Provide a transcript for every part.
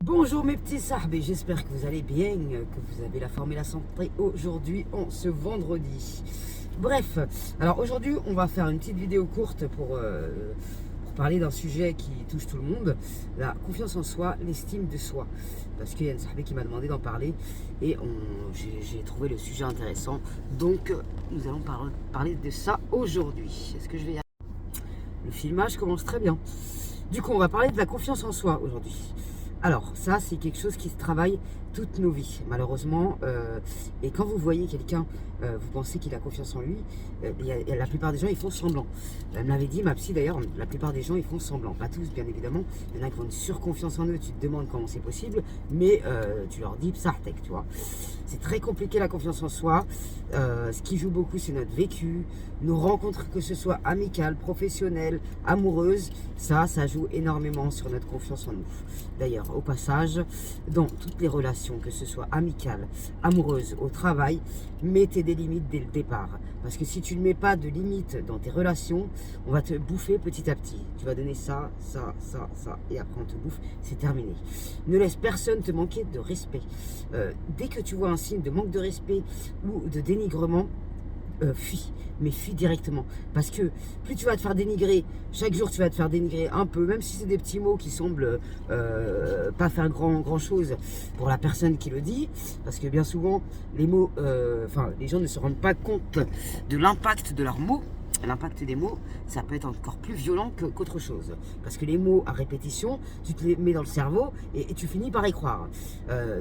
Bonjour mes petits sahbés, j'espère que vous allez bien, que vous avez la forme et la santé aujourd'hui en ce vendredi. Bref, alors aujourd'hui on va faire une petite vidéo courte pour parler d'un sujet qui touche tout le monde, la confiance en soi, l'estime de soi. Parce qu'il y a une sahbé qui m'a demandé d'en parler et j'ai trouvé le sujet intéressant. Donc nous allons parler de ça aujourd'hui. Est-ce que je vais y arriver? Le filmage commence très bien. Du coup on va parler de la confiance en soi aujourd'hui. Alors, ça, c'est quelque chose qui se travaille toutes nos vies, malheureusement. Et quand vous voyez quelqu'un, vous pensez qu'il a confiance en lui, la plupart des gens, ils font semblant. Elle me l'avait dit, ma psy d'ailleurs, la plupart des gens, ils font semblant. Pas tous, bien évidemment. Il y en a qui ont une surconfiance en eux, tu te demandes comment c'est possible, mais tu leur dis, psartek, tu vois. C'est très compliqué la confiance en soi. Ce qui joue beaucoup, c'est notre vécu, nos rencontres, que ce soit amicales, professionnelles, amoureuses. Ça joue énormément sur notre confiance en nous. D'ailleurs, au passage, dans toutes les relations, que ce soit amicales, amoureuses, au travail, mettez des limites dès le départ. Parce que si tu ne mets pas de limites dans tes relations, on va te bouffer petit à petit. Tu vas donner ça, et après on te bouffe, c'est terminé. Ne laisse personne te manquer de respect. Dès que tu vois un signe de manque de respect ou de dénigrement, fuis, mais fuis directement. Parce que plus tu vas te faire dénigrer, chaque jour tu vas te faire dénigrer un peu, même si c'est des petits mots qui semblent pas faire grand chose pour la personne qui le dit, parce que bien souvent, les mots, les gens ne se rendent pas compte de l'impact de leurs mots. L'impact des mots, ça peut être encore plus violent qu'autre chose. Parce que les mots à répétition, tu te les mets dans le cerveau et tu finis par y croire.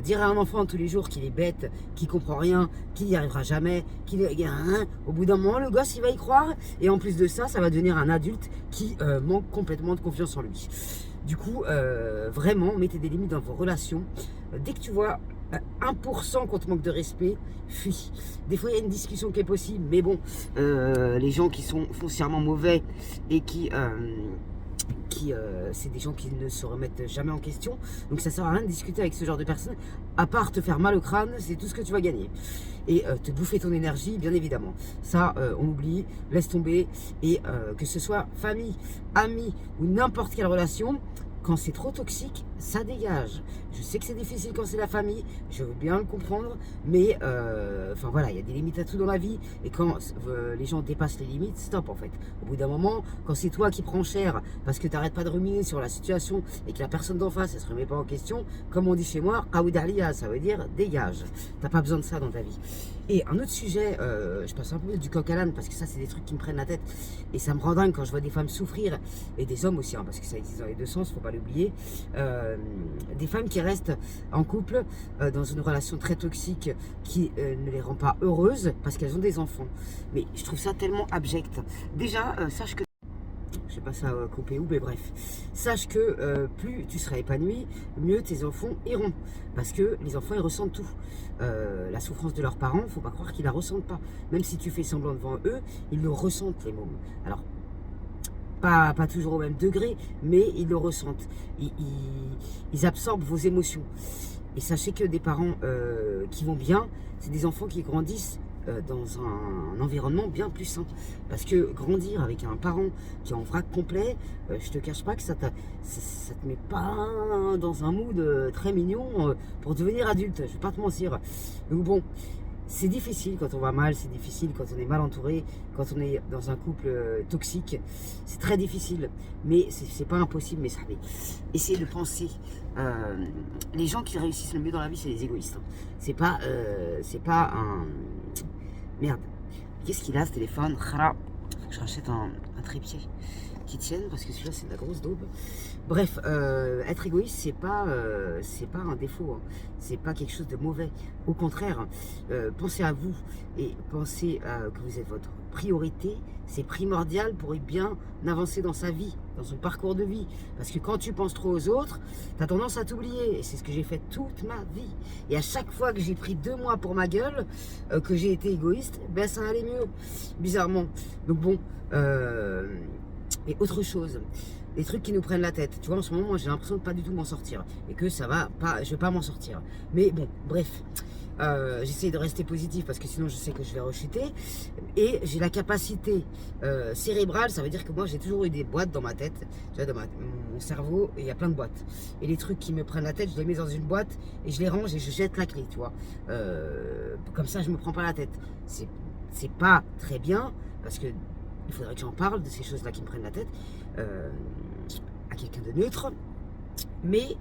Dire à un enfant tous les jours qu'il est bête, qu'il comprend rien, qu'il n'y arrivera jamais, au bout d'un moment, le gosse, il va y croire. Et en plus de ça, ça va devenir un adulte qui manque complètement de confiance en lui. Du coup, vraiment, mettez des limites dans vos relations. Dès que tu vois 1% qu'on te manque de respect, fuis. Des fois, il y a une discussion qui est possible, mais bon, les gens qui sont foncièrement mauvais et c'est des gens qui ne se remettent jamais en question. Donc ça sert à rien de discuter avec ce genre de personnes, à part te faire mal au crâne, c'est tout ce que tu vas gagner. Et te bouffer ton énergie, bien évidemment. Ça, on oublie, laisse tomber. Et que ce soit famille, amis ou n'importe quelle relation, quand c'est trop toxique, ça dégage. Je sais que c'est difficile quand c'est la famille, je veux bien le comprendre, mais voilà, il y a des limites à tout dans la vie, et quand les gens dépassent les limites, stop en fait. Au bout d'un moment, quand c'est toi qui prends cher, parce que tu n'arrêtes pas de ruminer sur la situation, et que la personne d'en face, elle se remet pas en question, comme on dit chez moi, Kaoudalia, ça veut dire dégage. T'as pas besoin de ça dans ta vie. Et un autre sujet, je passe un peu du coq à l'âne, parce que ça c'est des trucs qui me prennent la tête, et ça me rend dingue quand je vois des femmes souffrir, et des hommes aussi, hein, parce que ça existe dans les deux sens, faut pas l'oublier. Des femmes qui restent en couple dans une relation très toxique qui ne les rend pas heureuses parce qu'elles ont des enfants. Mais je trouve ça tellement abject. Déjà, sache que je sais pas ça couper où, mais bref. Sache que plus tu seras épanoui, mieux tes enfants iront. Parce que les enfants, ils ressentent tout. La souffrance de leurs parents, faut pas croire qu'ils la ressentent pas. Même si tu fais semblant devant eux, ils le ressentent, les mômes. Alors, pas toujours au même degré, mais ils le ressentent. Ils absorbent vos émotions. Et sachez que des parents qui vont bien, c'est des enfants qui grandissent dans un environnement bien plus sain. Parce que grandir avec un parent qui est en vrac complet, je te cache pas que ça te met pas dans un mood très mignon pour devenir adulte, je vais pas te mentir. Donc bon, c'est difficile quand on va mal, c'est difficile quand on est mal entouré, quand on est dans un couple toxique. C'est très difficile, mais c'est pas impossible, mais ça va. Essayez de penser. Les gens qui réussissent le mieux dans la vie, c'est les égoïstes. Hein. C'est pas un... Merde. Qu'est-ce qu'il a ce téléphone? Khara. Faut que je rachète un trépied qui tienne, parce que celui-là c'est de la grosse daube. Bref, être égoïste, c'est pas un défaut, hein. C'est pas quelque chose de mauvais. Au contraire, pensez à vous et pensez que vous êtes votre priorité. C'est primordial pour bien avancer dans sa vie, dans son parcours de vie. Parce que quand tu penses trop aux autres, tu as tendance à t'oublier. Et c'est ce que j'ai fait toute ma vie. Et à chaque fois que j'ai pris 2 mois pour ma gueule, que j'ai été égoïste, ben ça allait mieux, bizarrement. Donc bon, et autre chose, des trucs qui nous prennent la tête. Tu vois, en ce moment, moi, j'ai l'impression de pas du tout m'en sortir. Et que ça va pas, je vais pas m'en sortir. Mais bon, bref. j'essaye de rester positif parce que sinon je sais que je vais rechuter. Et j'ai la capacité cérébrale, ça veut dire que moi j'ai toujours eu des boîtes dans ma tête. Tu vois, dans mon cerveau, il y a plein de boîtes. Et les trucs qui me prennent la tête, je les mets dans une boîte et je les range et je jette la clé, tu vois. Comme ça, je me prends pas la tête. C'est pas très bien parce que il faudrait que j'en parle de ces choses-là qui me prennent la tête à quelqu'un de neutre. Mais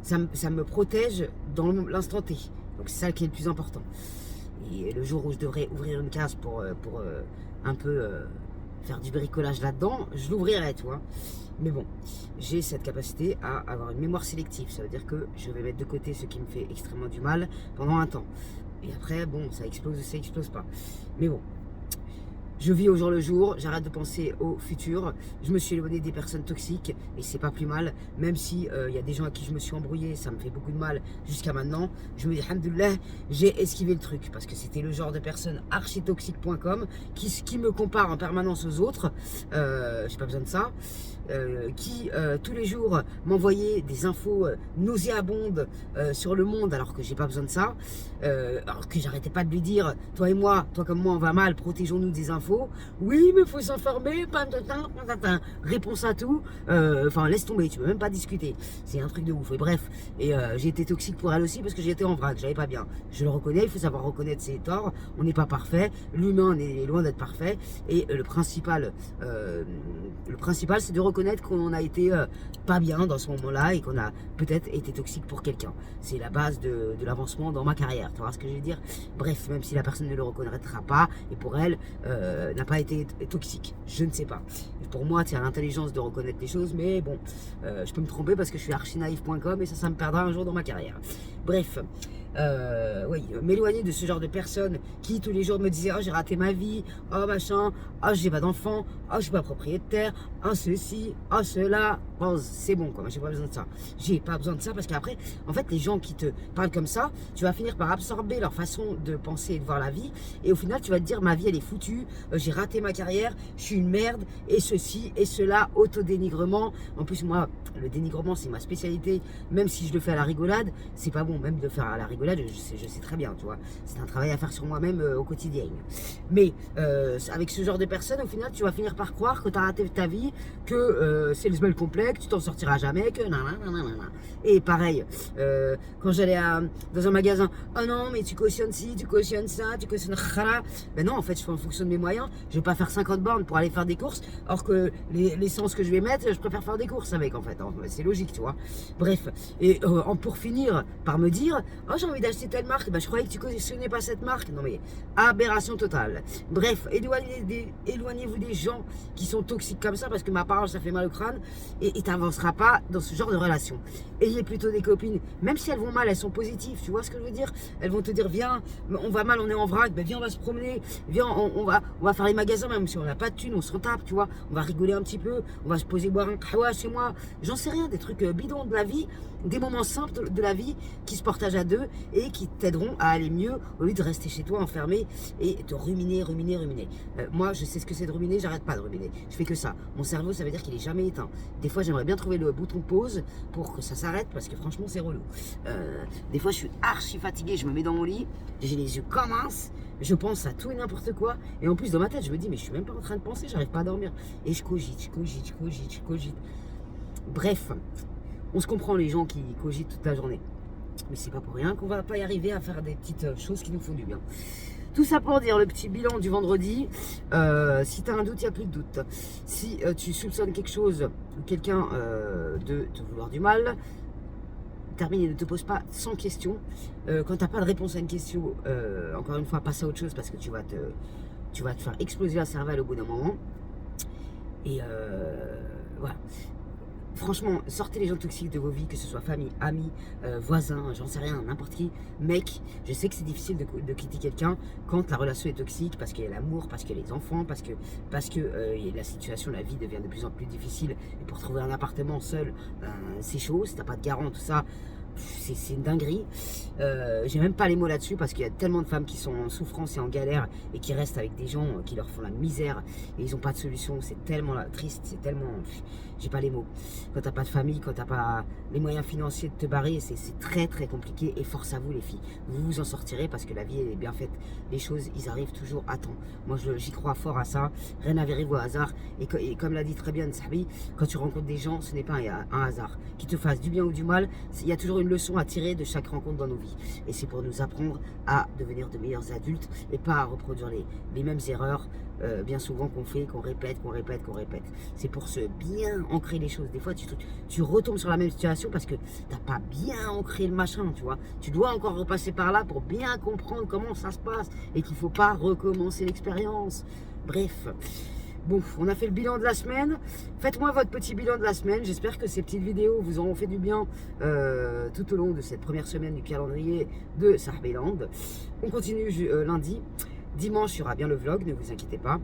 ça me protège dans l'instant T. Donc c'est ça qui est le plus important. Et le jour où je devrais ouvrir une case pour un peu faire du bricolage là-dedans, je l'ouvrirai, tu vois. Mais bon, j'ai cette capacité à avoir une mémoire sélective. Ça veut dire que je vais mettre de côté ce qui me fait extrêmement du mal pendant un temps. Et après, bon, ça explose ou ça explose pas. Mais bon, je vis au jour le jour, j'arrête de penser au futur. Je me suis éloigné des personnes toxiques et c'est pas plus mal. Même si y a des gens à qui je me suis embrouillé, ça me fait beaucoup de mal jusqu'à maintenant. Je me dis, alhamdoulilah, j'ai esquivé le truc parce que c'était le genre de personne architoxique.com qui me compare en permanence aux autres. J'ai pas besoin de ça. Qui tous les jours m'envoyait des infos nauséabondes sur le monde alors que j'ai pas besoin de ça, alors que j'arrêtais pas de lui dire, toi et moi, toi comme moi on va mal, protégeons-nous des infos. Oui mais faut s'informer, réponse à tout, enfin laisse tomber, tu peux même pas discuter, c'est un truc de ouf. Et bref, et j'ai été toxique pour elle aussi parce que j'étais en vrac, j'avais pas bien, je le reconnais, il faut savoir reconnaître ses torts, on n'est pas parfait, l'humain est loin d'être parfait, et le principal c'est de reconnaître qu'on a été pas bien dans ce moment-là et qu'on a peut-être été toxique pour quelqu'un. C'est la base de l'avancement dans ma carrière, tu vois ce que je veux dire. Bref, même si la personne ne le reconnaîtra pas, et pour elle, n'a pas été toxique, je ne sais pas. Et pour moi, tu as l'intelligence de reconnaître les choses, mais bon, je peux me tromper parce que je suis archinaïf.com et ça me perdra un jour dans ma carrière. Bref, oui, m'éloigner de ce genre de personnes qui tous les jours me disaient, oh j'ai raté ma vie, oh machin, oh j'ai pas d'enfant, oh je suis pas propriétaire, oh ceci, oh cela. Bon, c'est bon quoi, j'ai pas besoin de ça. J'ai pas besoin de ça parce qu'après, en fait, les gens qui te parlent comme ça, tu vas finir par absorber leur façon de penser et de voir la vie, et au final tu vas te dire, ma vie elle est foutue, j'ai raté ma carrière, je suis une merde, et ceci et cela, autodénigrement. En plus moi, le dénigrement c'est ma spécialité, même si je le fais à la rigolade, c'est pas bon, même de le faire à la rigolade, je sais très bien, tu vois, c'est un travail à faire sur moi-même au quotidien. Mais avec ce genre de personnes, au final tu vas finir par croire que tu as raté ta vie, que c'est le smell complet, que tu t'en sortiras jamais, que nanana. Et pareil, quand j'allais dans un magasin, oh non mais tu cautionnes ci, tu cautionnes ça, tu cautionnes khala. Ben non, en fait je fais en fonction de mes moyens, je vais pas faire 50 bornes pour aller faire des courses, alors que l'essence que je vais mettre, je préfère faire des courses avec, en fait, c'est logique, tu vois. Bref, et pour finir par me dire, oh j'ai envie d'acheter telle marque, ben je croyais que tu cautionnais pas cette marque. Non mais aberration totale. Bref, éloignez-vous des gens qui sont toxiques comme ça, parce que ma parole ça fait mal au crâne, et t'avanceras pas dans ce genre de relation. Ayez plutôt des copines, même si elles vont mal, elles sont positives, tu vois ce que je veux dire. Elles vont te dire, viens, on va mal, on est en vrac, ben viens, on va se promener, viens, on va faire les magasins, même si on n'a pas de thunes, on se retape, tu vois, on va rigoler un petit peu, on va se poser boire un kawa chez moi, j'en sais rien, des trucs bidons de la vie, des moments simples de la vie qui se partagent à deux et qui t'aideront à aller mieux au lieu de rester chez toi enfermé et de ruminer. Moi, je sais ce que c'est de ruminer, j'arrête pas de ruminer. Je fais que ça. Mon cerveau, ça veut dire qu'il est jamais éteint. Des fois, j'aimerais bien trouver le bouton pause pour que ça s'arrête parce que franchement, c'est relou. Des fois, je suis archi fatigué, je me mets dans mon lit, j'ai les yeux comme minces, je pense à tout et n'importe quoi. Et en plus, dans ma tête, je me dis, mais je suis même pas en train de penser, j'arrive pas à dormir. Et je cogite. Bref, on se comprend les gens qui cogitent toute la journée. Mais c'est pas pour rien qu'on va pas y arriver à faire des petites choses qui nous font du bien. Tout ça pour dire le petit bilan du vendredi. Si tu as un doute, il n'y a plus de doute. Si tu soupçonnes quelque chose ou quelqu'un de te vouloir du mal, termine et ne te pose pas 100 questions. Quand tu n'as pas de réponse à une question, encore une fois, passe à autre chose parce que tu vas te faire exploser la cervelle au bout d'un moment. Et voilà. Franchement, sortez les gens toxiques de vos vies, que ce soit famille, amis, voisins, j'en sais rien, n'importe qui. Mec, je sais que c'est difficile de quitter quelqu'un quand la relation est toxique, parce qu'il y a l'amour, parce qu'il y a les enfants, parce que la situation, la vie devient de plus en plus difficile. Et pour trouver un appartement seul, c'est chaud, si t'as pas de garant, tout ça. c'est une dinguerie. J'ai même pas les mots là-dessus parce qu'il y a tellement de femmes qui sont en souffrance et en galère et qui restent avec des gens qui leur font la misère et ils n'ont pas de solution. C'est tellement triste, c'est tellement... J'ai pas les mots. Quand t'as pas de famille, quand t'as pas les moyens financiers de te barrer, c'est très très compliqué et force à vous les filles. Vous vous en sortirez parce que la vie est bien faite. Les choses, ils arrivent toujours à temps. Moi j'y crois fort à ça. Rien n'arrive au hasard. Et comme l'a dit très bien Nsabi, quand tu rencontres des gens, ce n'est pas un hasard. Qu'ils te fassent du bien ou du mal, il y a toujours une leçon à tirer de chaque rencontre dans nos vies. Et c'est pour nous apprendre à devenir de meilleurs adultes et pas à reproduire les mêmes erreurs bien souvent qu'on fait, qu'on répète. C'est pour se bien ancrer les choses. Des fois, tu retombes sur la même situation parce que t'as pas bien ancré le machin, tu vois. Tu dois encore repasser par là pour bien comprendre comment ça se passe et qu'il faut pas recommencer l'expérience. Bref. Bon, on a fait le bilan de la semaine. Faites-moi votre petit bilan de la semaine. J'espère que ces petites vidéos vous auront fait du bien tout au long de cette première semaine du calendrier de Sahbeland. On continue lundi. Dimanche, il y aura bien le vlog, ne vous inquiétez pas.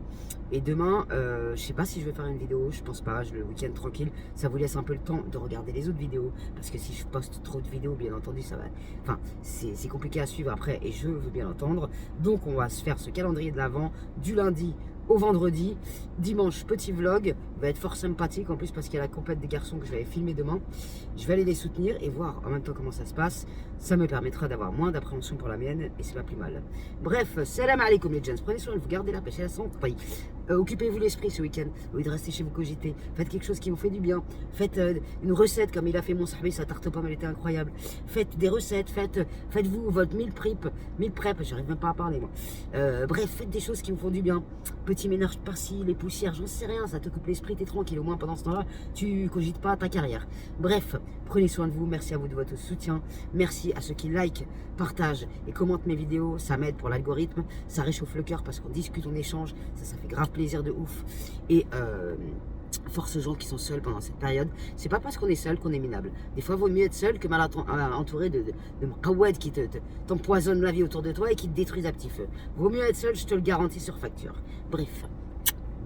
Et demain, je sais pas si je vais faire une vidéo, je pense pas, le week-end tranquille. Ça vous laisse un peu le temps de regarder les autres vidéos. Parce que si je poste trop de vidéos, bien entendu, ça va... Enfin, c'est compliqué à suivre après et je veux bien l'entendre. Donc, on va se faire ce calendrier de l'Avent du lundi au vendredi. Dimanche, petit vlog, il va être fort sympathique en plus parce qu'il y a la compète des garçons que je vais filmer demain. Je vais aller les soutenir et voir en même temps comment ça se passe. Ça me permettra d'avoir moins d'appréhension pour la mienne et c'est pas plus mal. Bref, salam alaikum les gens, prenez soin de vous, gardez la pêche et la santé. Occupez-vous l'esprit ce week-end, au lieu de rester chez vous cogiter. Faites quelque chose qui vous fait du bien. Faites une recette comme il a fait mon sahbi, sa tarte aux pommes, elle était incroyable. Faites des recettes, faites-vous votre meal prep, j'arrive même pas à parler moi. Bref, faites des choses qui vous font du bien. Petit ménage par-ci, les poussières, j'en sais rien, ça te coupe l'esprit, t'es tranquille. Au moins pendant ce temps-là, tu cogites pas ta carrière. Bref, prenez soin de vous, merci à vous de votre soutien. Merci à ceux qui like, partagent et commentent mes vidéos, ça m'aide pour l'algorithme, ça réchauffe le cœur parce qu'on discute, on échange, ça fait grave plaisir de ouf. Et force aux gens qui sont seuls pendant cette période. C'est pas parce qu'on est seul qu'on est minable. Des fois, il vaut mieux être seul que mal entouré de mqawed qui t'empoisonnent la vie autour de toi et qui te détruisent à petit feu. Vaut mieux être seul, je te le garantis sur facture. Bref,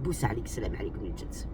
boussa alik, salam alaikum les jets.